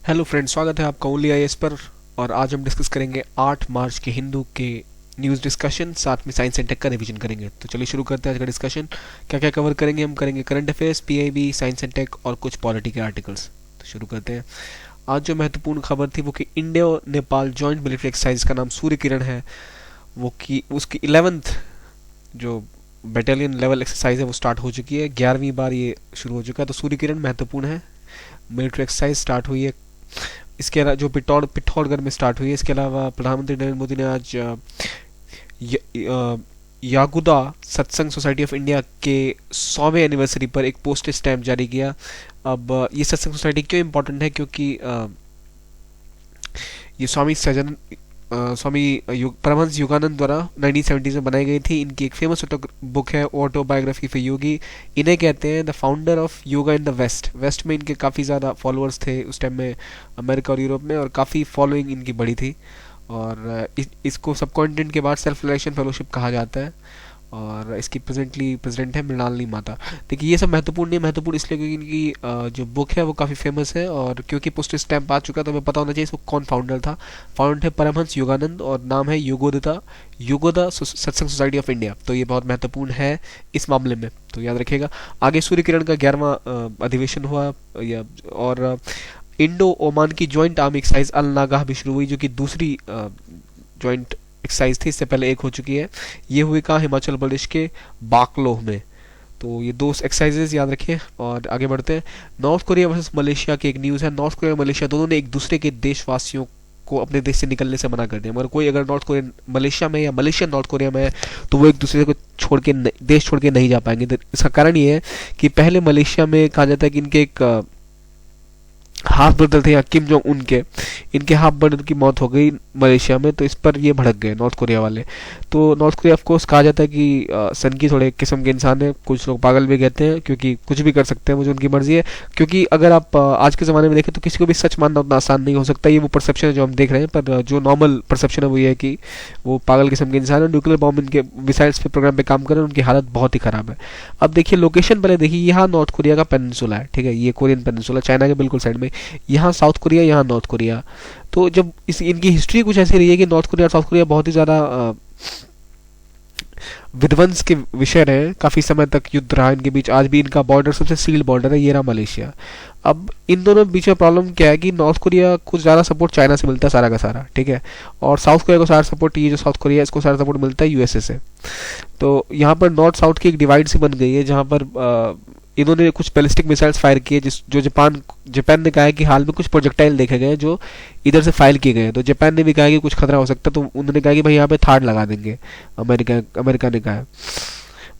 Hello friends, स्वागत है आपका ओनली आईएएस पर। और आज हम डिस्कस करेंगे 8 मार्च के हिंदू के न्यूज़ डिस्कशन, साथ में साइंस एंड टेक का रिवीजन करेंगे। तो चलिए शुरू करते हैं आज का डिस्कशन। क्या क्या कवर करेंगे? हम करेंगे current affairs, PIB, science and tech और कुछ पॉलिटी के आर्टिकल्स। तो शुरू करते हैं। आज जो महत्वपूर्ण खबर थी वो कि India Nepal joint military exercise का नाम सूर्य किरण है। वो की उसकी 11th जो बटालियन लेवल एक्सरसाइज है वो स्टार्ट हो चुकी है। 11वीं बार ये शुरू हो चुका है। तो सूर्य किरण महत्वपूर्ण है। मिलिट्री एक्सरसाइज स्टार्ट हुई है। इसके अलावा जो पिथौरगढ़ में स्टार्ट हुई है। इसके अलावा प्रधानमंत्री नरेंद्र मोदी ने आज यागुदा सत्संग सोसाइटी ऑफ इंडिया के 100वें एनिवर्सरी पर एक पोस्टेज स्टैम्प जारी किया। अब ये सत्संग सोसाइटी क्यों इम्पोर्टेंट है? क्योंकि ये परमहंस योगानंद द्वारा 1970 में बनाई गई थी। इनकी एक फेमस बुक है ऑटोबायोग्राफी फॉर योगी। इन्हें कहते हैं the founder of yoga in the west में इनके काफ़ी ज़्यादा फॉलोअर्स थे उस टाइम में अमेरिका और यूरोप में, और काफ़ी फॉलोइंग इनकी बड़ी थी। और इसको सब कॉन्टिनेंट के बाद सेल्फ रिलाइजेशन फेलोशिप कहा जाता है। और इसकी प्रेजेंटली प्रेसिडेंट है मृणालिनी माता। देखिए ये सब महत्वपूर्ण नहीं, महत्वपूर्ण इसलिए क्योंकि इनकी जो बुक है वो काफ़ी फेमस है, और क्योंकि पोस्टेज स्टैम्प आ चुका तो हमें पता होना चाहिए इसको कौन फाउंडर था। फाउंडर है परमहंस योगानंद और नाम है योगोदा सत्संग सोसाइटी ऑफ इंडिया। तो ये बहुत महत्वपूर्ण है इस मामले में, तो याद रखिएगा। आगे सूर्य किरण का 11वां अधिवेशन हुआ और इंडो ओमान की ज्वाइंट आर्मी एक्सरसाइज अल नागाह भी शुरू हुई, जो कि दूसरी ज्वाइंट एक्सरसाइज थी। इससे पहले एक हो चुकी है। ये हुई कहाँ? हिमाचल प्रदेश के बाकलोह में। तो ये दो एक्सरसाइजेस याद रखिए और आगे बढ़ते हैं। नॉर्थ कोरिया वर्सेस मलेशिया की एक न्यूज़ है। नॉर्थ कोरिया और मलेशिया दोनों ने एक दूसरे के देशवासियों को अपने देश से निकलने से मना कर दिया। मगर कोई अगर नॉर्थ कोरिया मलेशिया में या मलेशिया नॉर्थ कोरिया में है तो वो एक दूसरे को देश छोड़ के नहीं जा पाएंगे। तो इसका कारण ये है कि पहले मलेशिया में कहा जाता है कि इनके एक हाफ ब्रदर थे या किम जोंग उन के, इनके हाफ ब्रदर की मौत हो गई मलेशिया में। तो इस पर ये भड़क गए नॉर्थ कोरिया वाले। तो नॉर्थ कोरिया ऑफ कोर्स कहा जाता है कि सन की थोड़े किस्म के इंसान है। कुछ लोग पागल भी कहते हैं क्योंकि कुछ भी कर सकते हैं, मुझे उनकी मर्जी है। क्योंकि अगर आप आज के ज़माने में देखें तो किसी को भी सच मानना उतना आसान नहीं हो सकता। ये वो परसेप्शन है जो हम देख रहे हैं, पर जो नॉर्मल परसेप्शन है वो ये है कि वो पागल किस्म के इंसान है। न्यूक्लियर बॉम्ब इनके मिसाइल्स पे प्रोग्राम पे काम कर रहे हैं, उनकी हालत बहुत ही ख़राब है। अब देखिए लोकेशन पहले देखिए, यहाँ नॉर्थ कोरिया का पेनिनसुला है, ठीक है, ये कोरियन पेनिनसुला चाइना के बिल्कुल साइड में। यहाँ साउथ कोरिया, यहाँ नॉर्थ कोरिया। तो जब इनकी हिस्ट्री कुछ ऐसी रही है कि नॉर्थ कोरिया और साउथ कोरिया बहुत ही ज़्यादा विध्वंस के विषय रहे। काफ़ी समय तक युद्ध रहा इनके बीच। आज भी इनका बॉर्डर सबसे सील्ड बॉर्डर है, ये रहा मलेशिया। अब इन दोनों बीच में प्रॉब्लम क्या है कि नॉर्थ कोरिया को ज़्यादा सपोर्ट चाइना से मिलता है सारा का सारा, ठीक है, और साउथ कोरिया को सारा सपोर्ट, ये जो साउथ कोरिया है इसको सारा सपोर्ट मिलता है यूएसए से। तो यहाँ पर नॉर्थ साउथ की एक डिवाइड सी बन गई है, जहाँ पर इन्होंने कुछ बैलिस्टिक मिसाइल्स फायर किए, जो जापान ने कहा है कि हाल में कुछ प्रोजेक्टाइल देखे गए जो इधर से फायर किए गए। तो जापान ने भी कहा कि कुछ खतरा हो सकता है, तो उन्होंने कहा कि भाई यहाँ पे थाड़ लगा देंगे। अमेरिका ने कहा है,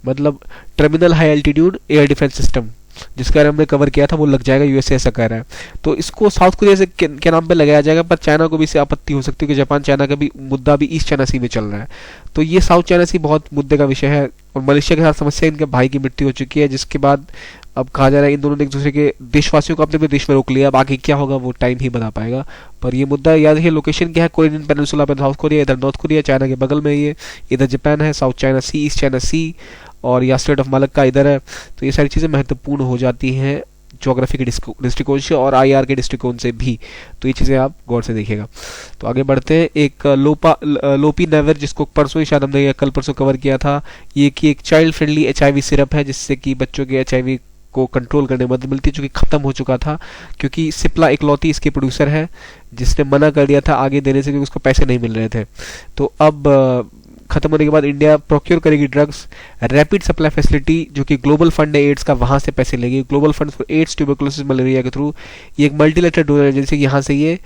मतलब terminal high altitude air defence system जिसका हमने कवर किया था वो लग जाएगा, यूएसए ऐसा कह रहा है। तो इसको साउथ कोरिया से के नाम पे लगाया जाएगा, पर चाइना को भी इससे आपत्ति हो सकती है कि जापान चाइना का भी मुद्दा भी ईस्ट चाइना सी में चल रहा है। तो ये साउथ चाइना सी बहुत मुद्दे का विषय है। और मलेशिया के साथ समस्या, इनके भाई की मृत्यु हो चुकी है, जिसके बाद अब कहा जा रहा है इन दोनों ने एक दूसरे के देशवासियों को अपने देश में रोक लिया। बाकी क्या होगा वो टाइम ही बता पाएगा। पर ये मुद्दा याद रखिए, लोकेशन क्या है? कोरियन पेनिनसुला पर साउथ कोरिया, इधर नॉर्थ कोरिया, चाइना के बगल में ये, इधर जापान है, साउथ चाइना सी, ईस्ट चाइना सी, और या स्ट्रेट ऑफ मलक्का इधर है। तो ये सारी चीज़ें महत्वपूर्ण हो जाती हैं ज्योग्राफी के दृष्टिकोण से और आईआर के दृष्टिकोण से भी। तो ये चीज़ें आप गौर से देखिएगा। तो आगे बढ़ते हैं। एक लोपी नेवर, जिसको परसों ही शायद हमने कल परसों कवर किया था, ये कि एक चाइल्ड फ्रेंडली एचआईवी सिरप है जिससे कि बच्चों के एचआईवी को कंट्रोल करने में मदद मिलती है, जो कि ख़त्म हो चुका था क्योंकि सिप्ला इकलौती इसके प्रोड्यूसर है जिसने मना कर दिया था आगे देने से क्योंकि उसको पैसे नहीं मिल रहे थे। तो अब खत्म होने के बाद इंडिया प्रोक्योर करेगी ड्रग्स। रैपिड सप्लाई फैसिलिटी जो कि ग्लोबल फंड है एड्स का, वहाँ से पैसे लेगी। Global fund for AIDS, tuberculosis, malaria के थ्रू ये एक मल्टीलेटरल डोनर एजेंसी, यहाँ से ये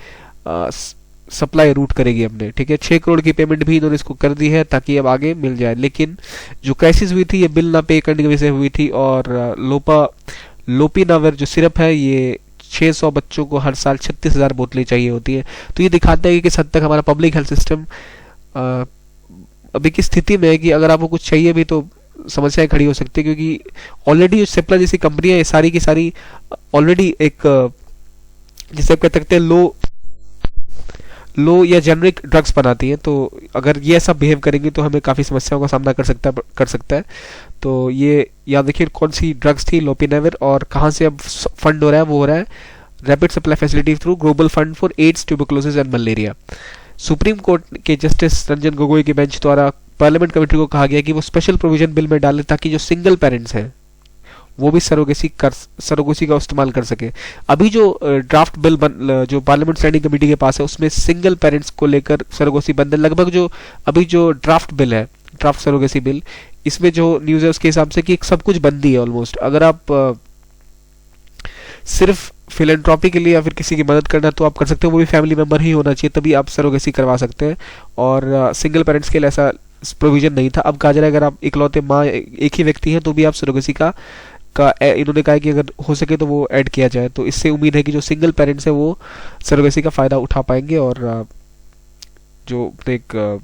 सप्लाई रूट करेगी अपने, ठीक है। 6 करोड़ की पेमेंट भी इन्होंने इसको कर दी है ताकि अब आगे मिल जाए। लेकिन जो क्राइसिस हुई थी ये बिल ना पे करने की वजह से हुई थी। और लोपीनावर जो सिरप है ये 600 बच्चों को हर साल 36,000 बोतलें चाहिए होती है। तो ये दिखाता है कि किस हद तक हमारा पब्लिक हेल्थ सिस्टम अभी की स्थिति में है कि अगर आपको कुछ चाहिए भी तो समस्याएं खड़ी हो सकती है, क्योंकि ऑलरेडी जो सिप्ला जैसी कंपनियां ये सारी की सारी ऑलरेडी एक जिसे आप कह सकते हैं लो या जेनरिक ड्रग्स बनाती हैं। तो अगर ये ऐसा बिहेव करेंगी तो हमें काफ़ी समस्याओं का सामना कर सकता है। तो ये याद रखिए कौन सी ड्रग्स थी लोपिनेविर, और कहाँ से अब फंड हो रहा है, वो हो रहा है rapid supply facility through global fund for AIDS, tuberculosis and malaria. Supreme court के जस्टिस रंजन गोगोई के बेंच द्वारा पार्लियामेंट कमेटी को कहा गया कि वो स्पेशल प्रोविजन बिल में डाले ताकि जो सिंगल पेरेंट्स हैं वो भी सरोगेसी का इस्तेमाल कर सके। अभी जो ड्राफ्ट बिल जो पार्लियामेंट स्टैंडिंग कमेटी के पास है उसमें सिंगल पेरेंट्स को लेकर सरोगेसी बंद है। लगभग जो अभी जो ड्राफ्ट बिल है, ड्राफ्ट सरोगेसी बिल, इसमें जो न्यूज़ है उसके हिसाब से कि सब कुछ बंदी है ऑलमोस्ट। अगर आप सिर्फ फिलेंट्रॉपी के लिए या फिर किसी की मदद करना तो आप कर सकते हो, वो भी फैमिली मेंबर ही होना चाहिए, तभी आप सरोगेसी करवा सकते हैं। और सिंगल पेरेंट्स के लिए ऐसा प्रोविजन नहीं था। अब कहा जा रहा है अगर आप इकलौते माँ एक ही व्यक्ति हैं तो भी आप सरोगेसी का इन्होंने कहा है कि अगर हो सके तो वो ऐड किया जाए। तो इससे उम्मीद है कि जो सिंगल पेरेंट्स है वो सरोगेसी का फ़ायदा उठा पाएंगे और जो एक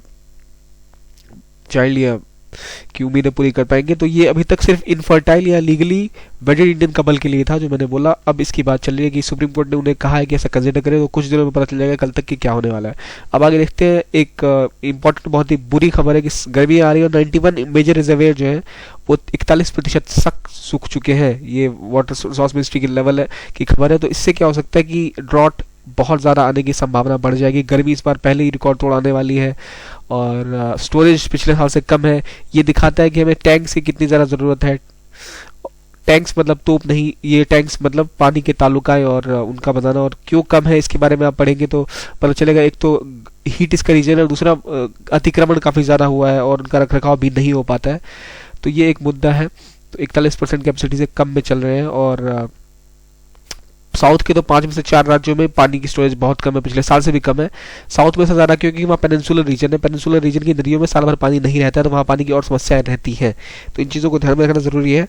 चाइल्ड या की उम्मीदें पूरी कर पाएंगे। तो ये अभी तक सिर्फ इनफर्टाइल या लीगली वेडेड इंडियन कपल के लिए था जो मैंने बोला। अब इसकी बात चल रही है कि सुप्रीम कोर्ट ने उन्हें कहा है कि ऐसा कंसिडर करें, तो कुछ दिनों में पता चल जाएगा कल तक कि क्या होने वाला है। अब आगे देखते हैं। एक इंपॉर्टेंट बहुत ही बुरी खबर है कि गर्मी आ रही है और 91 मेजर रिजर्वेयर जो है वो 41% सूख चुके हैं। ये वाटर रिसोर्स मिनिस्ट्री की लेवल है की खबर है। तो इससे क्या हो सकता है कि ड्रॉट बहुत ज़्यादा आने की संभावना बढ़ जाएगी। गर्मी इस बार पहले ही रिकॉर्ड तोड़ आने वाली है और स्टोरेज पिछले साल से कम है। ये दिखाता है कि हमें टैंक्स की कितनी ज़्यादा ज़रूरत है। टैंक्स मतलब तोप नहीं, ये टैंक्स मतलब पानी के तालुकाएं और उनका बनाना। और क्यों कम है इसके बारे में आप पढ़ेंगे तो पता चलेगा। एक तो हीट इसका रीजन है, दूसरा अतिक्रमण काफ़ी ज़्यादा हुआ है और उनका रखरखाव भी नहीं हो पाता है। तो ये एक मुद्दा है। तो 41% कैपेसिटी से कम में चल रहे हैं। और साउथ के तो 5 में से 4 राज्यों में पानी की स्टोरेज बहुत कम है, पिछले साल से भी कम है। साउथ में से ज़्यादा क्योंकि वहाँ पेनिनसुलर रीजन है। पेनिनसुलर रीजन की नदियों में साल भर पानी नहीं रहता है, तो वहाँ पानी की और समस्याएं रहती हैं। तो इन चीज़ों को ध्यान में रखना ज़रूरी है।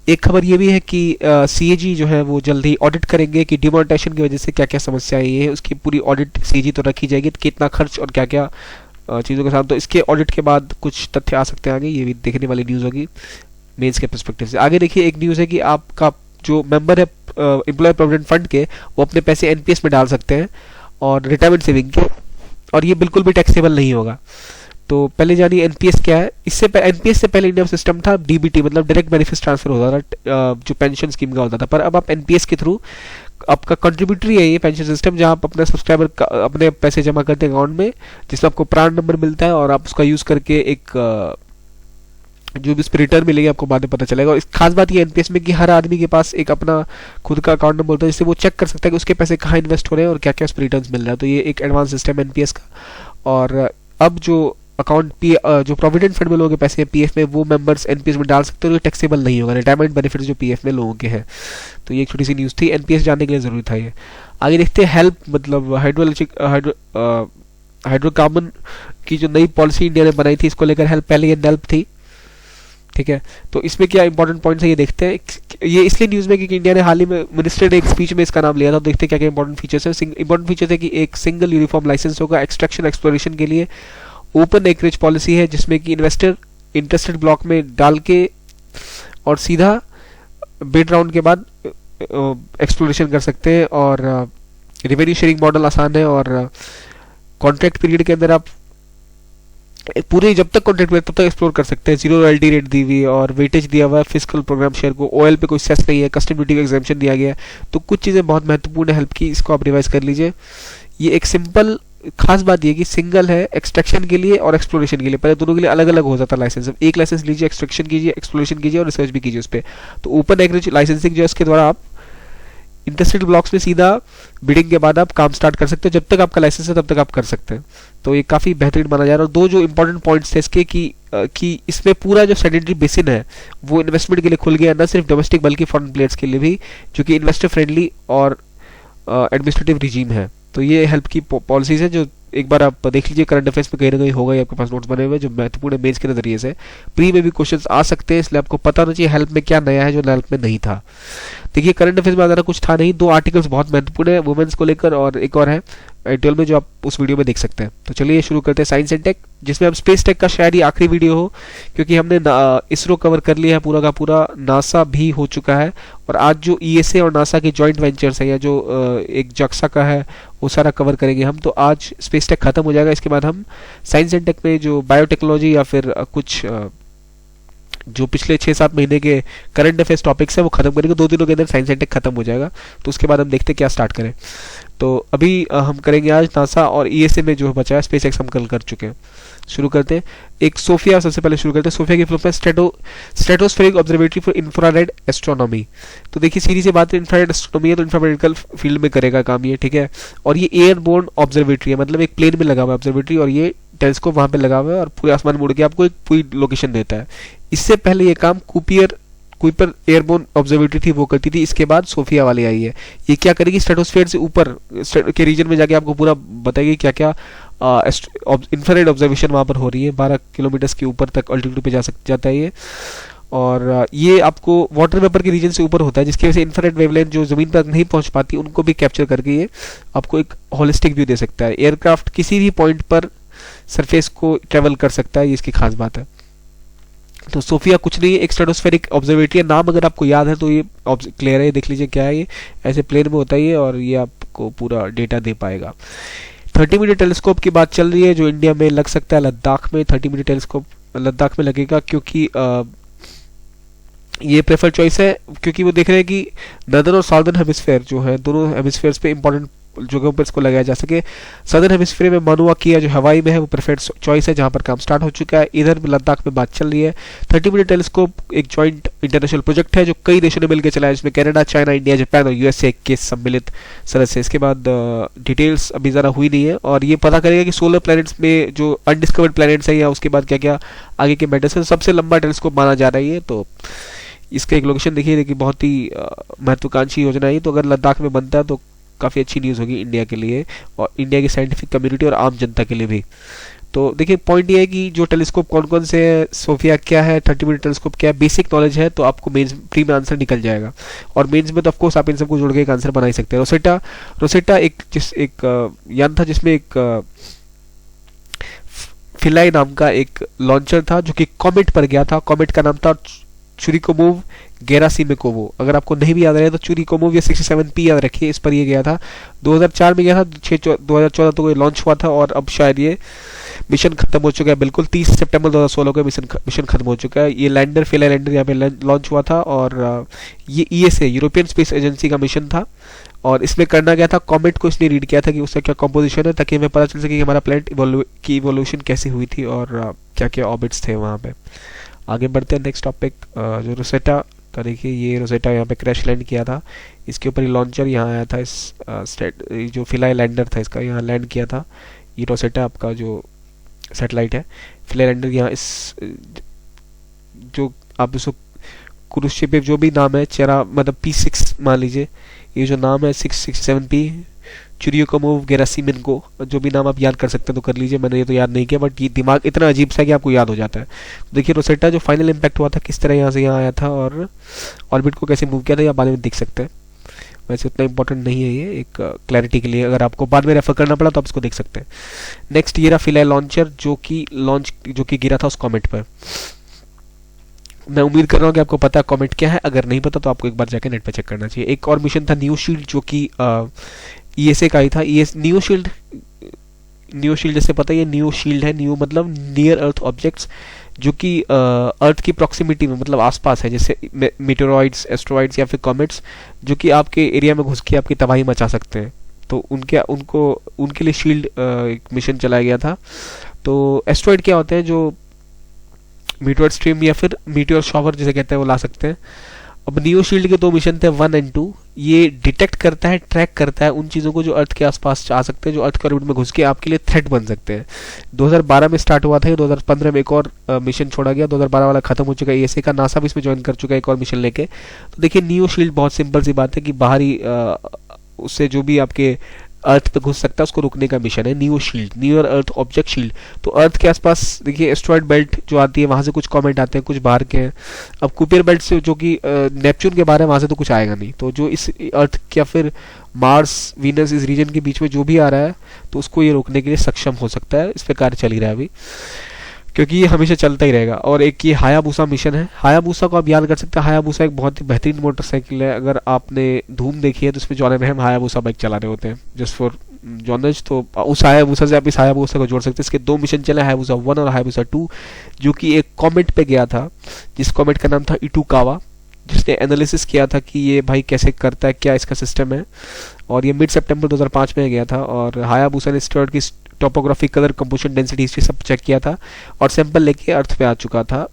एक खबर ये भी है कि सीएजी जो है वो जल्द ही ऑडिट करेंगे कि डिमोनेटाइजेशन की वजह से क्या क्या समस्याएं ये है, उसकी पूरी ऑडिट सीएजी तो रखी जाएगी। तो कितना खर्च और क्या क्या चीज़ों के साथ, तो इसके ऑडिट के बाद कुछ तथ्य आ सकते हैं आगे। ये भी देखने वाली न्यूज़ होगी मेंस के पर्सपेक्टिव से। आगे देखिए, एक न्यूज़ है कि आपका जो मेंबर है एम्प्लॉय प्रोविडेंट फंड के, वो अपने पैसे एनपीएस में डाल सकते हैं और रिटायरमेंट सेविंग के, और ये बिल्कुल भी टैक्सेबल नहीं होगा। तो पहले जानिए एनपीएस क्या है। इससे एनपीएस से पहले इंडिया में सिस्टम था डीबीटी, मतलब डायरेक्ट बेनिफिट ट्रांसफर होता था, जो पेंशन स्कीम का होता था। पर अब आप एनपीएस के थ्रू, आपका कंट्रीब्यूटरी है ये पेंशन सिस्टम, जहां आप अपने सब्सक्राइबर अपने पैसे जमा करते हैं अकाउंट में, जिसमें आपको प्राण नंबर मिलता है और आप उसका यूज करके एक जो भी रिटर्न मिलेगी आपको बाद में पता चलेगा। और इस खास बात ये एनपीएस में कि हर आदमी के पास एक अपना खुद का अकाउंट नंबर होता है, जिससे वो चेक कर सकता है कि उसके पैसे कहाँ इन्वेस्ट हो रहे हैं और क्या क्या उस पर रिटर्न मिल रहा है। तो ये एक एडवांस सिस्टम है एनपीएस का। और अब जो अकाउंट जो प्रोविडेंट फंड में लोगों के पैसे हैं पीएफ में, वो मेंबर्स एनपीएस में डाल सकते हैं और ये टैक्सेबल नहीं होगा। रिटायरमेंट बेनिफिट जो पीएफ में लोगों के हैं। तो ये एक छोटी सी न्यूज़ थी, एनपीएस जानने के लिए जरूरी था ये। आगे देखते हैं हेल्प, मतलब हाइड्रोकार्बन की जो नई पॉलिसी इंडिया ने बनाई थी, इसको लेकर हेल्प, पहले ये नेल्प थी, ठीक है। तो इसमें क्या इंपॉर्टेंट पॉइंट्स है ये देखते हैं। ये इसलिए न्यूज़ में क्योंकि इंडिया ने हाल ही में मिनिस्टर ने एक स्पीच में इसका नाम लिया था। तो देखते हैं क्या क्या इंपॉर्टेंट फीचर्स है। इंपॉर्टेंट फीचर्स है कि एक सिंगल यूनिफॉर्म लाइसेंस होगा एक्सट्रैक्शन एक्सप्लोरेशन के लिए। ओपन एकरेज पॉलिसी है जिसमें कि इन्वेस्टर इंटरेस्टेड ब्लॉक में डाल के और सीधा बिड राउंड के बाद एक्सप्लोरेशन कर सकते हैं। और रेवेन्यू शेयरिंग मॉडल आसान है। और कॉन्ट्रैक्ट पीरियड के अंदर आप पूरे जब तक कॉन्ट्रैक्ट में तब तक एक्सप्लोर कर सकते हैं। जीरो रॉयल्टी रेट दी हुई और वेटेज दिया हुआ है फिस्कल प्रोग्राम शेयर को। ओएल पे कोई सेस नहीं है, कस्टम ड्यूटी का एग्जाम्पशन दिया गया है। तो कुछ चीज़ें बहुत महत्वपूर्ण है हेल्प की, इसको आप रिवाइज कर लीजिए। ये एक सिंपल खास बात ये कि सिंगल है एक्सट्रैक्शन के लिए और एक्सप्लोरेशन के लिए, पहले दोनों के लिए अलग अलग हो जाता है लाइसेंस। एक लाइसेंस लीजिए, एक्सट्रैक्शन कीजिए, एक्सप्लोरेशन कीजिए और रिसर्च भी कीजिए उस पर। तो ओपन एग्रीज लाइसेंसिंग जो है इसके द्वारा आप इंटरेस्टेड ब्लॉक्स में सीधा बिडिंग के बाद आप काम स्टार्ट कर सकते हो। जब तक आपका लाइसेंस है तब तक आप कर सकते हैं। तो ये काफ़ी बेहतरीन माना जा रहा है। और दो जो इंपॉर्टेंट पॉइंट्स थे इसके कि इसमें पूरा जो सेडेंटरी बेसिन है वो इन्वेस्टमेंट के लिए खुल गया, न सिर्फ डोमेस्टिक बल्कि फॉरेन प्लेयर्स के लिए भी, जो कि इन्वेस्टर फ्रेंडली और एडमिनिस्ट्रेटिव रिजीम है। तो ये हेल्प की पॉलिसीज है जो एक बार आप देख लीजिए, करंट अफेयर्स में कहीं ना कहीं होगा ही आपके पास नोट्स बने हुए जो महत्वपूर्ण मेंस के नजरिए से। प्री में भी क्वेश्चंस आ सकते हैं, इसलिए आपको पता होना चाहिए हेल्प में क्या नया है जो हेल्प में नहीं था। देखिए करंट अफेयर्स में ज़्यादा कुछ था नहीं। 2 आर्टिकल्स बहुत महत्वपूर्ण है वुमेन्स को लेकर और एक और है आईटीएल में जो आप उस वीडियो में देख सकते हैं। तो चलिए शुरू करते हैं साइंस एंड टेक, जिसमें अब स्पेस टेक का शायद ही आखिरी वीडियो हो, क्योंकि हमने इसरो कवर कर लिया है पूरा का पूरा, नासा भी हो चुका है। और आज जो ईएसए और नासा के जॉइंट वेंचर्स है या जो एक जक्सा का है वो सारा कवर करेंगे हम। तो आज स्पेस टेक खत्म हो जाएगा। इसके बाद हम साइंस एंड टेक में जो बायोटेक्नोलॉजी या फिर कुछ जो पिछले 6-7 महीने के करंट अफेयर्स टॉपिक्स है वो खत्म करेंगे, 2 दिनों के अंदर साइंस एंड टेक खत्म हो जाएगा। तो उसके बाद हम देखते हैं क्या स्टार्ट करें। तो अभी हम करेंगे आज नासा और ईएसए में जो बचा है, स्पेस एक्स हम कल कर चुके हैं। शुरू करते हैं। एक सोफिया सबसे पहले शुरू करते हैं। सोफिया की full form stratospheric observatory for infrared astronomy. तो देखिए सीधी सी बात है, इंफ्रारेड एस्ट्रोनॉमी है तो इंफ्रामेडिकल फील्ड में करेगा काम ये, ठीक है। और ये एयरबोर्न ऑब्जर्वेटरी है, मतलब एक प्लेन में लगा हुआ है ऑब्जर्वेटरी, और ये टेलीस्कोप वहां पे लगा हुआ है और पूरे आसमान में उड़ के आपको एक पूरी लोकेशन देता है। इससे पहले ये काम कुइपर एयरबोर्न ऑब्जर्वेटरी थी वो करती थी, इसके बाद सोफिया वाली आई है। ये क्या करेगी, स्ट्रेटोस्फेयर से ऊपर के रीजन में जाके आपको पूरा बताएगी क्या क्या इंफ्रारेड ऑब्जर्वेशन वहाँ पर हो रही है। 12 किलोमीटर के ऊपर तक अल्टीट्यूड पे जाता है ये। और ये आपको वाटर वेपर के रीजन से ऊपर होता है, जिसकी वजह से इंफ्रारेड वेवलेंथ जो जमीन पर नहीं पहुंच पाती उनको भी कैप्चर करके ये आपको एक होलिस्टिक व्यू दे सकता है। एयरक्राफ्ट किसी भी पॉइंट पर सरफेस को ट्रेवल कर सकता है, ये इसकी खास बात है। तो सोफिया कुछ नहीं है, एक स्ट्रेटोस्फेरिक ऑब्जर्वेटरी है। नाम अगर आपको याद है तो ये क्लियर है, देख लीजिए क्या है ये। ऐसे प्लेन में होता है ये और ये आपको पूरा डेटा दे पाएगा। 30 मीटर टेलीस्कोप की बात चल रही है जो इंडिया में लग सकता है लद्दाख में। 30 मीटर टेलीस्कोप लद्दाख में लगेगा क्योंकि ये प्रेफर चॉइस है, क्योंकि वो देख रहे हैं कि नदर्न और साउदर्न हेमिस्फेयर जो है, दोनों हेमिस्फेयर्स पे इंपॉर्टेंट जगहों पर इसको लगाया जा सके। सदर्न हेमिस्फीयर में मानुआ किया जो हवाई में है वो प्रेफर्ड चॉइस है, जहां पर काम स्टार्ट हो चुका है। इधर लद्दाख में बात चल रही है। 30 मीटर टेलीस्कोप एक जॉइंट इंटरनेशनल प्रोजेक्ट है जो कई देशों ने मिलकर चलाया, जिसमें कनाडा, चाइना, इंडिया, जापान और यूएसए के सम्मिलित सदस्य। इसके बाद डिटेल्स अभी ज़रा हुई नहीं है और ये पता करेगा कि सोलर प्लैनेट्स में जो अनडिस्कवर्ड प्लैनेट्स हैं या उसके बाद क्या क्या आगे के मैटर्स हैं। सबसे लंबा टेलीस्कोप माना जा रहा है ये। तो इसका एक लोकेशन देखिए बहुत ही महत्वाकांक्षी योजना है। तो अगर लद्दाख में बनता है तो काफ़ी अच्छी न्यूज़ होगी इंडिया के लिए और इंडिया की साइंटिफिक कम्युनिटी और आम जनता के लिए भी। तो देखिए पॉइंट ये है कि जो टेलीस्कोप कौन कौन से है, सोफिया क्या है, 30 मीटर टेलीस्कोप क्या है, बेसिक नॉलेज है तो आपको मेंस प्री में आंसर निकल जाएगा। और मेंस में तो ऑफकोर्स आप इन सबको जोड़ के एक आंसर बना ही सकते हैं। रोसेटा एक यान था जिसमें एक फिलाई नाम का एक लॉन्चर था जो कि कॉमेट पर गया था। कॉमेट का नाम था चुरिकोमोव गेरासिमेकोवो। अगर आपको नहीं भी याद रहे तो चुरिकोमोव या 67P याद रखिए, इस पर ये गया था। 2004 में गया था, 2014 तो ये लॉन्च हुआ था और अब शायद ये मिशन खत्म हो चुका है। बिल्कुल 30 सितंबर 2016 को मिशन खत्म हो चुका है। ये लैंडर फिलाई लैंडर यहाँ पे लॉन्च हुआ था और ये ईएसए यूरोपियन स्पेस एजेंसी का मिशन था। और इसमें करना गया था, कॉमेट को इसलिए रीड किया था कि उसका क्या कॉम्पोजिशन है, ताकि हमें पता चल सके कि हमारा प्लैनेट की इवोल्यूशन कैसी हुई थी और क्या क्या ऑर्बिट्स थे वहाँ पे। आगे बढ़ते हैं नेक्स्ट टॉपिक जो रोसेटा का। देखिए ये रोसेटा यहाँ पे क्रैश लैंड किया था, इसके ऊपर ही लॉन्चर यहाँ आया था। इस जो फिलाई लैंडर था इसका यहाँ लैंड किया था। ये रोसेटा आपका जो सैटेलाइट है, फिलाई लैंडर यहाँ इस जो आप इसको क्रूज शिप जो भी नाम है, चेरा मतलब P6 मान लीजिए, ये जो नाम है 667P चुरिकोमोव गेरासिमेन्को, जो भी नाम आप याद कर सकते हैं तो कर लीजिए। मैंने ये तो याद नहीं किया बट ये दिमाग इतना अजीब सा है कि आपको याद हो जाता है। तो देखिए रोसेटा जो फाइनल इम्पैक्ट हुआ था किस तरह यहाँ से यहाँ आया था और ऑर्बिट को कैसे मूव किया था, या बाद में देख सकते हैं। वैसे उतना इंपॉर्टेंट नहीं है ये, एक क्लैरिटी के लिए, अगर आपको बाद में रेफर करना पड़ा तो आप इसको देख सकते हैं। नेक्स्ट ये रहा फिलाई लॉन्चर जो कि गिरा था उस कॉमेट पर। मैं उम्मीद कर रहा हूँ कि आपको पता है कॉमेट क्या है, अगर नहीं पता तो आपको एक बार जाकर नेट पर चेक करना चाहिए। एक और मिशन था न्यू शील्ड जो कि ईएसए का ही था। न्यू शील्ड जैसे पता है ये न्यू शील्ड है। न्यू मतलब नियर अर्थ ऑब्जेक्ट्स जो कि अर्थ की प्रॉक्सिमिटी में मतलब आसपास है, जैसे मीटेरॉइड्स, एस्ट्रॉइड्स या फिर कॉमेट्स जो कि आपके एरिया में घुस के आपकी तबाही मचा सकते हैं। तो उनके लिए शील्ड एक मिशन चलाया गया था। तो एस्ट्रॉइड क्या होते हैं, जो मीटियोर स्ट्रीम या फिर मीटियोर शॉवर जिसे कहते हैं वो ला सकते हैं। अब न्यू शील्ड के 2 मिशन थे 1 और 2। ये डिटेक्ट करता है, ट्रैक करता है उन चीज़ों को जो अर्थ के आसपास आ सकते हैं, जो अर्थ के ऑर्बिट में घुस के आपके लिए थ्रेट बन सकते हैं। 2012 में स्टार्ट हुआ था, 2015 में एक और मिशन छोड़ा गया। 2012 वाला खत्म हो चुका है। ईएसए का नासा भी इसमें ज्वाइन कर चुका है एक और मिशन लेके। तो देखिए न्यू शील्ड बहुत सिंपल सी बात है कि बाहरी उससे जो भी आपके अर्थ पे घुस सकता है उसको रुकने का मिशन है न्यू शील्ड, नियर अर्थ ऑब्जेक्ट शील्ड। तो अर्थ के आसपास देखिए एस्ट्रॉइड बेल्ट जो आती है वहां से कुछ कॉमेंट आते हैं, कुछ बाहर के हैं। अब कुपियर बेल्ट से जो कि नेपच्यून के बारे में, वहां से तो कुछ आएगा नहीं। तो जो इस अर्थ या फिर मार्स, वीनस, इस रीजन के बीच में जो भी आ रहा है तो उसको ये रोकने के लिए सक्षम हो सकता है। इस पर कार्य चल ही रहा है अभी, क्योंकि ये हमेशा चलता ही रहेगा। और एक ये हायाबूसा मिशन है। हायाबूसा को आप याद कर सकते हैं। हायाबूसा एक बहुत ही बेहतरीन मोटरसाइकिल है। अगर आपने धूम देखी है तो उसमें जॉन अब्राहम हायाबूसा बाइक चला रहे होते हैं जस्ट फॉर जॉनज, तो उस हायाबुसा से आप इस हायाबुसा को जोड़ सकते हैं। इसके 2 मिशन चले, हायाबुसा 1 और हायाबुसा 2, जो कि एक कॉमेट पे गया था, जिस कॉमेट का नाम था इटुकावा, जिसने एनालिसिस किया था कि ये भाई कैसे करता है, क्या इसका सिस्टम है। और ये मिड सितंबर 2005 में गया था, और हायाबुसा ने एस्टेरॉयड की topography, colour, composition, density, history सब चेक किया था, और सैंपल लेके अर्थ पे आ चुका था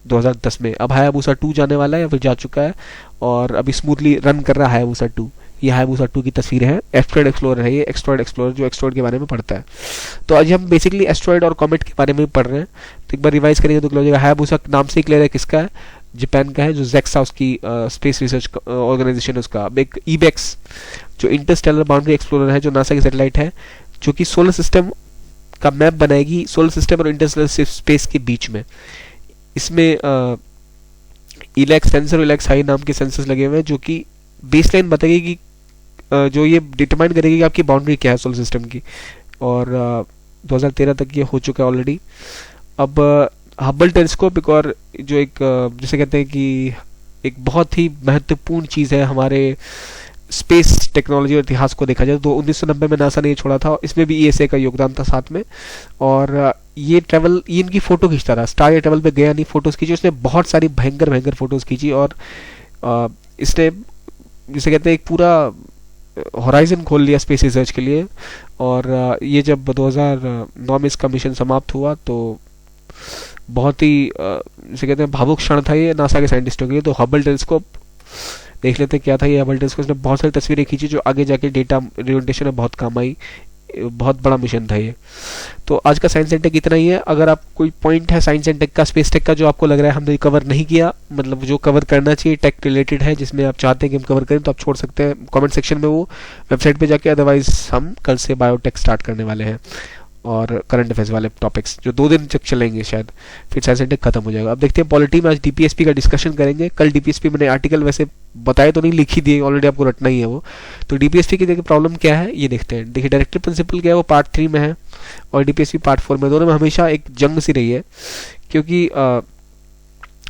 2010 में। अब हायाबुसा 2 जाने वाला है या फिर जा चुका है, और अभी स्मूथली रन कर रहा है हायाबुसा 2। ये हायाबुसा 2 की तस्वीर है। एस्ट्रॉयड एक्सप्लोरर है ये, एस्ट्रॉयड एक्सप्लोरर जो एस्ट्रॉयड के बारे में पढ़ता है। तो आज हम बेसिकली एस्ट्रॉयड और कॉमेट के बारे में पढ़ रहे हैं। तो एक बार रिवाइज करेंगे तो क्लियर हो जाएगा। हायाबुसा नाम से ही क्लियर है किसका है, जापान का है, जो जेक्सा उसकी स्पेस रिसर्च ऑर्गेनाइजेशन है उसका। अब एक ईबेक्स जो इंटरस्टेलर बाउंड्री एक्सप्लोरर है, जो नासा की सैटेलाइट है, जो कि सोलर सिस्टम का मैप बनाएगी सोलर सिस्टम और इंटरस्टेलर स्पेस के बीच में। इसमें इलेक्स सेंसर, इलेक्स हाई नाम के सेंसर्स लगे हुए हैं, जो कि बेसलाइन बताएगी कि जो ये डिटरमाइन करेगी कि आपकी बाउंड्री क्या है सोलर सिस्टम की। और 2013 तक ये हो चुका है ऑलरेडी। अब हबल टेलीस्कोप एक और जो एक जिसे कहते हैं कि एक बहुत ही महत्वपूर्ण चीज़ है हमारे स्पेस टेक्नोलॉजी और इतिहास को देखा जाए तो 1990 में नासा ने ये छोड़ा था। इसमें भी ईएसए का योगदान था साथ में। और ये इनकी फ़ोटो खींचता था, स्टार या ट्रैवल पे गया नहीं, फ़ोटोज़ खींची उसने, बहुत सारी भयंकर भयंकर फ़ोटोज़ खींची। और इसने जिसे कहते हैं एक पूरा हॉराइजन खोल लिया स्पेस रिसर्च के लिए। और ये जब 2009 में इसका मिशन समाप्त हुआ तो बहुत ही जिसे कहते हैं भावुक क्षण था ये नासा के साइंटिस्टों के लिए। तो हबल टेलीस्कोप देख लेते क्या था ये हबल टेलीस्कोप। इसने बहुत सारी तस्वीरें खींची जो आगे जाके डेटा रिप्रेजेंटेशन में बहुत काम आई। बहुत बड़ा मिशन था ये। तो आज का साइंस एंड टेक इतना ही है। अगर आप कोई पॉइंट है साइंस एंड टेक का, स्पेस टेक का, जो आपको लग रहा है हमने कवर नहीं किया, मतलब जो कवर करना चाहिए टेक रिलेटेड है, जिसमें आप चाहते हैं कि हम कवर करें, तो आप छोड़ सकते हैं कमेंट सेक्शन में वो वेबसाइट पे जाके। अदरवाइज हम कल से बायोटेक स्टार्ट करने वाले हैं और करंट अफेयर्स वाले टॉपिक्स जो 2 दिन तक चलेंगे शायद, फिर साइंस एंड टेक खत्म हो जाएगा। अब देखते हैं पॉलिटी में आज डीपीएसपी का डिस्कशन करेंगे। कल डीपीएसपी मैंने आर्टिकल वैसे बताए तो नहीं, लिखी दिए ऑलरेडी, आपको रटना ही है वो। तो डीपीएसपी की देखिए प्रॉब्लम क्या है ये देखते हैं। देखिए डायरेक्टिव प्रिंसिपल क्या है, वो पार्ट 3 में है और डीपीएसपी पार्ट 4 में। दोनों में हमेशा एक जंग सी रही है, क्योंकि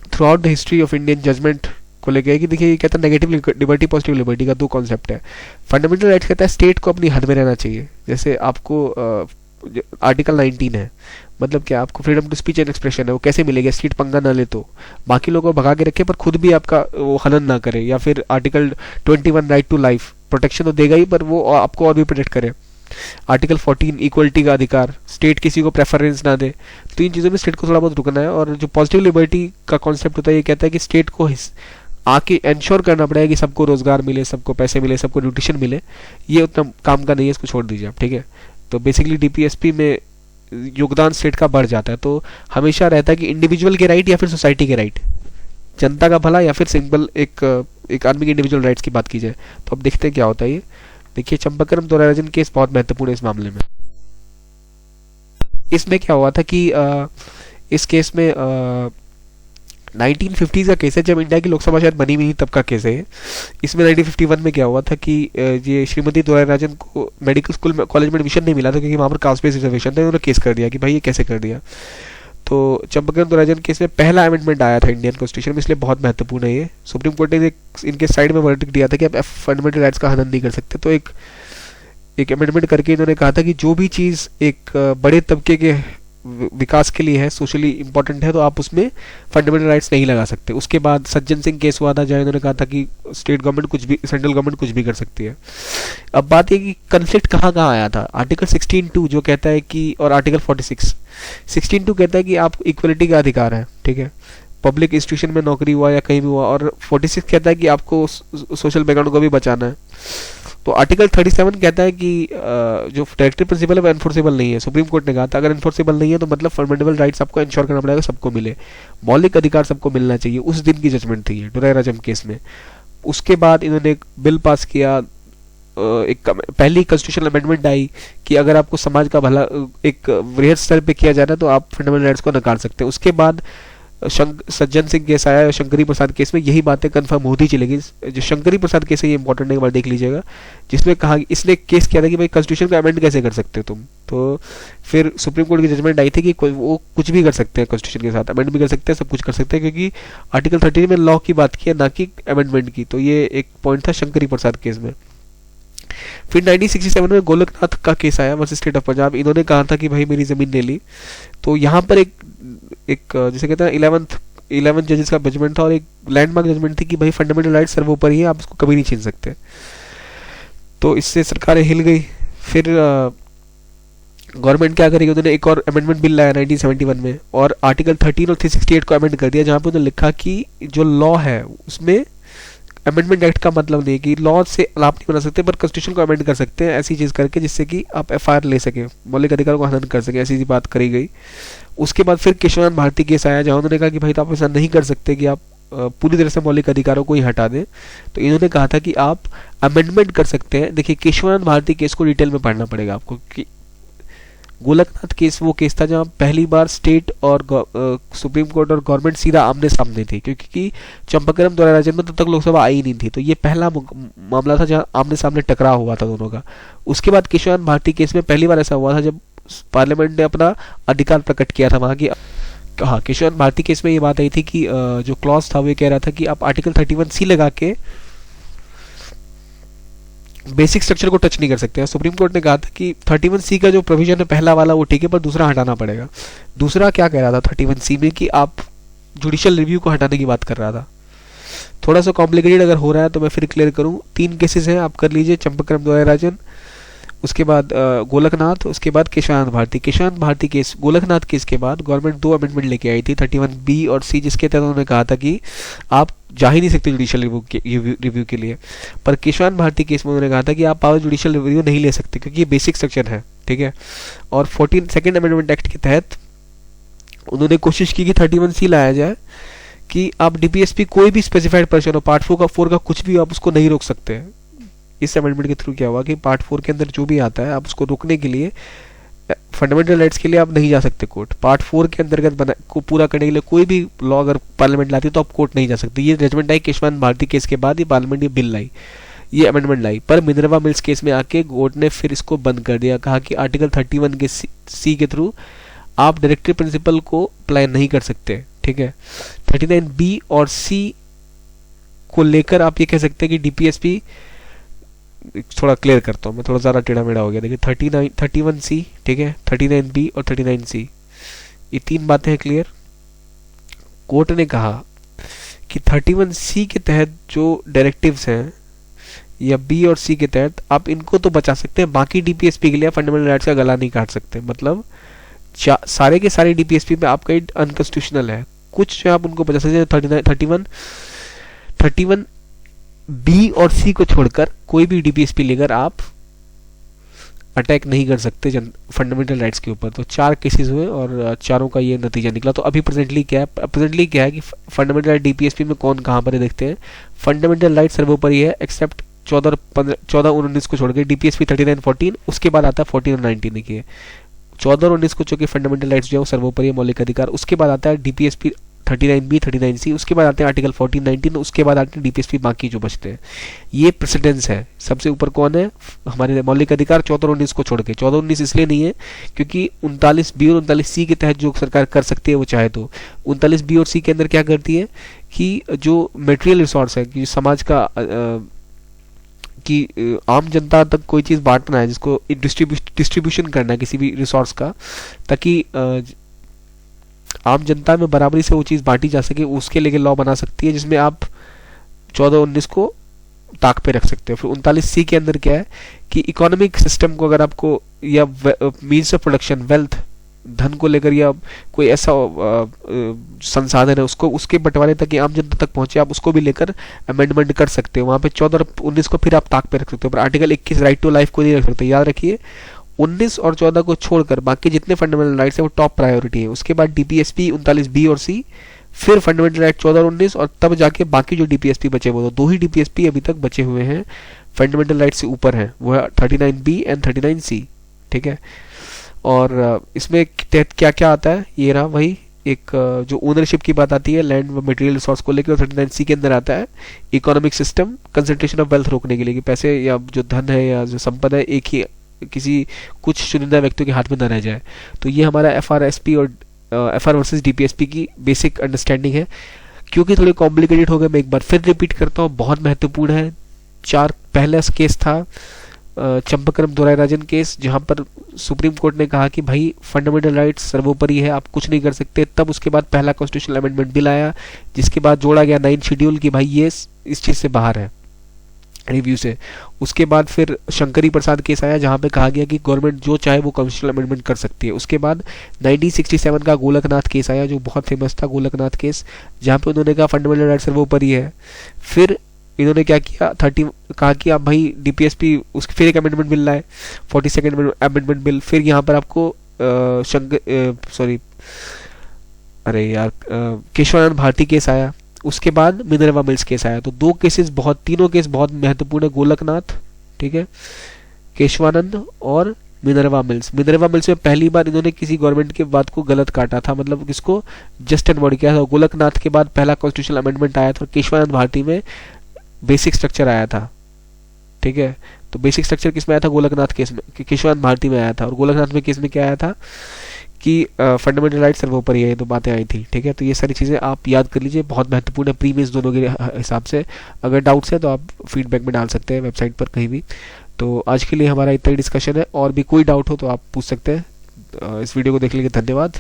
throughout the history of Indian judgement को लेके कि देखिए ये कहता है नेगेटिव लिबर्टी पॉजिटिव लिबर्टी का 2 कॉन्सेप्ट है। फंडामेंटल राइट्स कहता है स्टेट को अपनी हद में रहना चाहिए। जैसे आपको आर्टिकल 19 है, मतलब क्या, आपको freedom to speech and expression है, वो कैसे मिलेगा, स्टेट पंगा ना ले तो, बाकी लोगों को भगा के रखे पर खुद भी आपका वो हनन ना करे। या फिर article 21 right to life, protection तो देगा ही पर वो आपको और भी प्रोटेक्ट करे। आर्टिकल 14 इक्वलिटी का अधिकार, स्टेट किसी को प्रेफरेंस ना दे। तो इन चीज़ों में स्टेट को थोड़ा बहुत रुकना है। और जो पॉजिटिव लिबर्टी का कॉन्सेप्ट होता है, ये कहता है कि स्टेट को आके इंश्योर करना पड़ेगा कि सबको रोजगार मिले, सबको पैसे मिले, सबको न्यूट्रिशन मिले। ये उतना काम का नहीं है, इसको छोड़ दीजिए आप, ठीक है। तो बेसिकली डीपीएसपी में योगदान स्टेट का बढ़ जाता है। तो हमेशा रहता है कि इंडिविजुअल के राइट या फिर सोसाइटी के राइट, जनता का भला या फिर सिंपल एक आदमी के इंडिविजुअल राइट्स की बात की जाए। तो अब देखते हैं क्या होता है ये। देखिए चंपाकरम दोराराजन केस बहुत महत्वपूर्ण है इस मामले में। इसमें क्या हुआ था कि इस केस में 1950s का केस है, जब इंडिया की लोकसभा शायद बनी हुई तब का केस है। इसमें 1951 में क्या हुआ था कि ये श्रीमती दोराराजन को मेडिकल स्कूल में कॉलेज में एडमिशन नहीं मिला था, क्योंकि वहाँ पर कास्ट बेस्ड रिजर्वेशन था। उन्होंने केस कर दिया कि भाई ये कैसे कर दिया। तो चंपाकरम दोराराजन केस में पहला अमेंडमेंट आया था इंडियन कॉन्स्टिट्यूशन में, इसलिए बहुत महत्वपूर्ण है ये। सुप्रीम कोर्ट ने इनके साइड में वर्डिक्ट दिया था कि आप फंडामेंटल राइट्स का हनन नहीं कर सकते। तो एक अमेंडमेंट करके इन्होंने कहा था कि जो भी चीज़ एक बड़े तबके के विकास के लिए है, सोशली इंपॉर्टेंट है, तो आप उसमें फंडामेंटल राइट्स नहीं लगा सकते। उसके बाद सज्जन सिंह केस हुआ था, जहाँ इन्होंने कहा था कि स्टेट गवर्नमेंट कुछ भी, सेंट्रल गवर्नमेंट कुछ भी कर सकती है। अब बात ये कि कन्फ्लिक्ट कहाँ कहाँ आया था। आर्टिकल 16(2) जो कहता है कि, और आर्टिकल 46। 16(2) कहता है कि आप इक्वलिटी का अधिकार है, ठीक है, पब्लिक इंस्टीट्यूशन में नौकरी हुआ या कहीं भी हुआ। और 46 कहता है कि आपको सोशल बैकग्राउंड को भी बचाना है। तो आर्टिकल 37 कहता है कि जो डायरेक्टिव प्रिंसिपल है वो एनफोर्सेबल नहीं है। सुप्रीम कोर्ट ने कहा था अगर एनफोर्सेबल नहीं है तो मतलब फंडामेंटल राइट्स आपको इंश्योर करना पड़ेगा, सबको मिले, मौलिक अधिकार सबको मिलना चाहिए। उस दिन की जजमेंट थी ये दोराराजन केस में। उसके बाद इन्होंने एक बिल पास किया, एक पहली कॉन्स्टिट्यूशनल अमेंडमेंट आई कि अगर आपको समाज का भला एक वृहद स्तर पे किया जा रहा है तो आप फंडामेंटल राइट्स को नकार सकते हैं। उसके बाद सज्जन सिंह केस आया, शंकरी प्रसाद केस में यही बातें कंफर्म होती चलेगी। जो शंकरी प्रसाद केस है ये इंपॉर्टेंट है, एक बार देख लीजिएगा, जिसमें कहा इसने केस किया था कि भाई कॉन्स्टिट्यूशन का अमेंड कैसे कर सकते हो तुम। तो फिर सुप्रीम कोर्ट की जजमेंट आई थी कि वो कुछ भी कर सकते हैं, कॉन्स्टिट्यूशन के साथ अमेंड भी कर सकते हैं, सब कुछ कर सकते हैं, क्योंकि आर्टिकल 13 में लॉ की बात की है, ना कि अमेंडमेंट की। तो ये एक पॉइंट था शंकरी प्रसाद केस में। फिर 1967 में गोलकनाथ का केस आया वर्सेस स्टेट ऑफ पंजाब। इन्होंने कहा था कि भाई मेरी ज़मीन ले ली। तो यहाँ पर एक एक जैसे कहते हैं 11 जजेस का जजमेंट था और एक लैंडमार्क जजमेंट थी कि भाई फंडामेंटल राइट सर्वोपरि है, आप इसको कभी नहीं छीन सकते। तो इससे सरकारें हिल गई। फिर गवर्नमेंट क्या करेगी, उन्होंने एक और अमेंडमेंट बिल लाया 1971 में और आर्टिकल 13 और 368 को अमेंड कर दिया, जहाँ पे उन्होंने लिखा कि जो लॉ है उसमें अमेंडमेंट एक्ट का मतलब नहीं कि लॉ से आप नहीं बना सकते, पर कॉन्स्टिट्यूशन को अमेंड कर सकते हैं ऐसी चीज़ करके जिससे कि आप एफआईआर ले सकें, मौलिक अधिकारों को हनन कर सकें, ऐसी बात करी गई। उसके बाद फिर केशवानंद भारती केस आया, जहाँ उन्होंने कहा कि भाई तो आप ऐसा नहीं कर सकते कि आप पूरी तरह से मौलिक अधिकारों को ही हटा दें। तो इन्होंने कहा था कि आप अमेंडमेंट कर सकते हैं। देखिए केशवानंद भारती केस को डिटेल में पढ़ना पड़ेगा आपको कि गोलकनाथ केस वो केस था जहाँ पहली बार स्टेट और सुप्रीम कोर्ट और गवर्नमेंट सीधा आमने सामने थी, क्योंकि चंपाकरम द्वारा राज्य में तब तक लोकसभा आई नहीं थी। तो ये पहला मामला था जहाँ आमने सामने टकराव हुआ था दोनों का। उसके बाद केशवानंद भारती केस में पहली बार ऐसा हुआ था जब पार्लियामेंट ने अपना अधिकार प्रकट किया था वहाँ की। हाँ, केशवानंद भारती केस में ये बात आई थी कि जो क्लॉज था वो ये कह रहा था कि आप आर्टिकल 31C लगा के बेसिक स्ट्रक्चर को टच नहीं कर सकते हैं। सुप्रीम कोर्ट ने कहा था कि 31C का जो प्रोविजन है पहला वाला वो ठीक है, पर दूसरा हटाना पड़ेगा। दूसरा क्या कह रहा था 31C में कि आप जुडिशियल रिव्यू को हटाने की बात कर रहा था। थोड़ा सा कॉम्प्लिकेटेड अगर हो रहा है तो मैं फिर क्लियर करूँ। 3 केसेस हैं, आप कर लीजिए, चंपाकरम द्वाराराजन, उसके बाद गोलकनाथ, उसके बाद केशवानंद भारती। केशवानंद भारती केस, गोलकनाथ केस के बाद गवर्नमेंट 2 अमेंडमेंट लेके आई थी 31B और C, जिसके तहत उन्होंने कहा था कि आप जा ही नहीं सकते जुडिशियल रिव्यू के लिए। पर केशवानंद भारती केस में उन्होंने कहा था कि आप पावर जुडिशियल रिव्यू नहीं ले सकते क्योंकि ये बेसिक स्ट्रक्चर है, ठीक है। और 14 सेकेंड अमेंडमेंट एक्ट के तहत उन्होंने कोशिश की कि 31C लाया जाए कि आप DPSP कोई भी स्पेसिफाइड पर्सन हो, पार्ट 4 का कुछ भी, आप उसको नहीं रोक सकते। इस अमेंडमेंट के थ्रू क्या हुआ कि पार्ट 4 के अंदर जो भी आता है आप उसको रोकने के लिए, फंडामेंटल राइट्स के लिए आप नहीं जा सकते कोर्ट। पार्ट 4 के अंतर्गत को पूरा करने के लिए कोई भी लॉ अगर पार्लियामेंट लाती है तो आप कोर्ट नहीं जा सकते। ये जजमेंट आई केशवानंद भारती केस के बाद, ये पार्लियामेंट ये बिल लाई, ये अमेंडमेंट लाई। पर मिनर्वा मिल्स केस में आके कोर्ट ने फिर इसको बंद कर दिया, कहा कि आर्टिकल 31 के C के थ्रू आप डायरेक्टिव प्रिंसिपल को अप्लाई नहीं कर सकते, ठीक है। 39B और C को लेकर आप ये कह सकते हैं कि DPSP, थोड़ा क्लियर करता हूँ मैं, थोड़ा ज़्यादा टेढ़ा मेढ़ा हो गया। देखिए 31C, ठीक है, 39B और 39C, ये 3 बातें हैं क्लियर। कोर्ट ने कहा कि 31C के तहत जो डायरेक्टिव्स हैं या B और C के तहत आप इनको तो बचा सकते हैं, बाकी DPSP के लिए फंडामेंटल राइट्स का गला नहीं काट सकते। मतलब सारे के सारे DPSP में आपका अनकॉन्स्टिट्यूशनल है, कुछ आप उनको बचा सकते हैं। 31B और C को छोड़कर कोई भी DPSP लेकर आप अटैक नहीं कर सकते फंडामेंटल राइट्स के ऊपर। तो 4 केसेस हुए और चारों का ये नतीजा निकला। तो अभी प्रेजेंटली क्या है कि फंडामेंटल राइट DPSP में कौन कहाँ पर है देखते हैं। फंडामेंटल राइट सर्वोपरि है एक्सेप्ट 14 और 19 को छोड़ के। DPSP 39 14, उसके बाद आता है 14 और 19। देखिए 14 और 19 को चूंकि फंडामेंटल राइट्स जो है वो सर्वोपरि मौलिक अधिकार, उसके बाद आता है DPSP 39B 39C, उसके बाद आते हैं आर्टिकल 14 19, उसके बाद आते हैं DPSP बाकी जो बचते हैं। ये प्रेसिडेंस है। सबसे ऊपर कौन है हमारे मौलिक अधिकार 14 और 19 को छोड़ के। 14 19 इसलिए नहीं है क्योंकि 39B और 39C के तहत जो सरकार कर सकती है वो चाहे तो। 39B और C के अंदर क्या करती है कि जो मटेरियल रिसोर्स है कि समाज का कि आम जनता तक कोई चीज़ बांटना है, जिसको डिस्ट्रीब्यूशन करना है किसी भी रिसोर्स का, ताकि आम जनता में बराबरी से वो चीज़ बांटी जा सके, उसके लिए लॉ बना सकती है जिसमें आप 14-19 को ताक पे रख सकते हो। फिर 39C के अंदर क्या है कि इकोनॉमिक सिस्टम को अगर आपको या मीन्स ऑफ प्रोडक्शन, वेल्थ, धन को लेकर या कोई ऐसा संसाधन है उसको उसके बंटवारे तक आम जनता तक पहुंचे, आप उसको भी लेकर अमेंडमेंट कर सकते हो। वहाँ पे 14 और 19 को फिर आप ताक पे रख सकते हो, पर आर्टिकल 21 राइट टू लाइफ को नहीं रख सकते। याद रखिए 19 और 14 को छोड़कर बाकी जितने फंडामेंटल राइट्स है वो टॉप प्रायोरिटी है। उसके बाद DPSP 39B और C, फिर फंडामेंटल राइट 14 और 19, और तब जाके बाकी जो DPSP बचे हुए, दो ही DPSP अभी तक बचे हुए हैं फंडामेंटल राइट से ऊपर हैं, वो है 39B एंड 39C, ठीक है। और इसमें तहत क्या क्या आता है, ये रहा वही एक जो ओनरशिप की बात आती है लैंड व मटेरियल रिसोर्स को लेकर। 39C के अंदर आता है economic system, concentration of wealth रोकने के लिए कि पैसे या जो धन है या जो संपदा है एक ही किसी कुछ चुनिंदा व्यक्तियों के हाथ में न रह जाए। तो ये हमारा FRSP और FR वर्सेस DPSP की बेसिक अंडरस्टैंडिंग है। क्योंकि थोड़ी कॉम्प्लिकेटेड हो गए, मैं एक बार फिर रिपीट करता हूँ, बहुत महत्वपूर्ण है। 4 पहला केस था चंपकरम दोरायराजन केस, जहां पर सुप्रीम कोर्ट ने कहा कि भाई फंडामेंटल राइट्स सर्वोपरि है, आप कुछ नहीं कर सकते। तब उसके बाद पहला कॉन्स्टिट्यूशनल अमेंडमेंट बिल आया, जिसके बाद जोड़ा गया 9 शेड्यूल कि भाई ये इस चीज़ से बाहर है रिव्यू से। उसके बाद फिर शंकरी प्रसाद केस आया, जहां पे कहा गया कि गवर्नमेंट जो चाहे वो कॉन्स्टिट्यूशनल अमेंडमेंट कर सकती है। उसके बाद 1967 का गोलकनाथ केस आया, जो बहुत फेमस था, गोलकनाथ केस, जहां पे उन्होंने कहा फंडामेंटल राइट सर्वोपरि है। फिर इन्होंने क्या किया, 30 कहा कि आप भाई डीपीएसपी, उसके फिर एक अमेंडमेंट बिल लाए, 42nd अमेंडमेंट बिल। फिर यहाँ पर आपको सॉरी अरे यार केशवानंद भारती केस आया। उसके बाद मिनर्वा मिल्स केस आया। तो दो केसेस बहुत, तीनों केस बहुत महत्वपूर्ण है, गोलकनाथ, ठीक है, केशवानंद और मिनर्वा मिल्स। मिनर्वा मिल्स में पहली बार इन्होंने किसी गवर्नमेंट के बात को गलत काटा था, मतलब किसको जस्ट एंड बॉडी किया था। गोलकनाथ के बाद पहला कॉन्स्टिट्यूशनल अमेंडमेंट आया था, और केशवानंद भारती में बेसिक स्ट्रक्चर आया था, ठीक है। तो बेसिक स्ट्रक्चर किस में आया था, गोलकनाथ केस में, केशवानंद भारती में आया था। और गोलकनाथ में केस में क्या आया था कि फंडामेंटल राइट सर्वोपरि है, ये दो बातें आई थी, ठीक है। तो ये सारी चीज़ें आप याद कर लीजिए, बहुत महत्वपूर्ण है प्री मेंस दोनों के हिसाब से। अगर डाउट्स है तो आप फीडबैक में डाल सकते हैं वेबसाइट पर कहीं भी। तो आज के लिए हमारा इतना ही डिस्कशन है, और भी कोई डाउट हो तो आप पूछ सकते हैं। इस वीडियो को देखने के लिए धन्यवाद।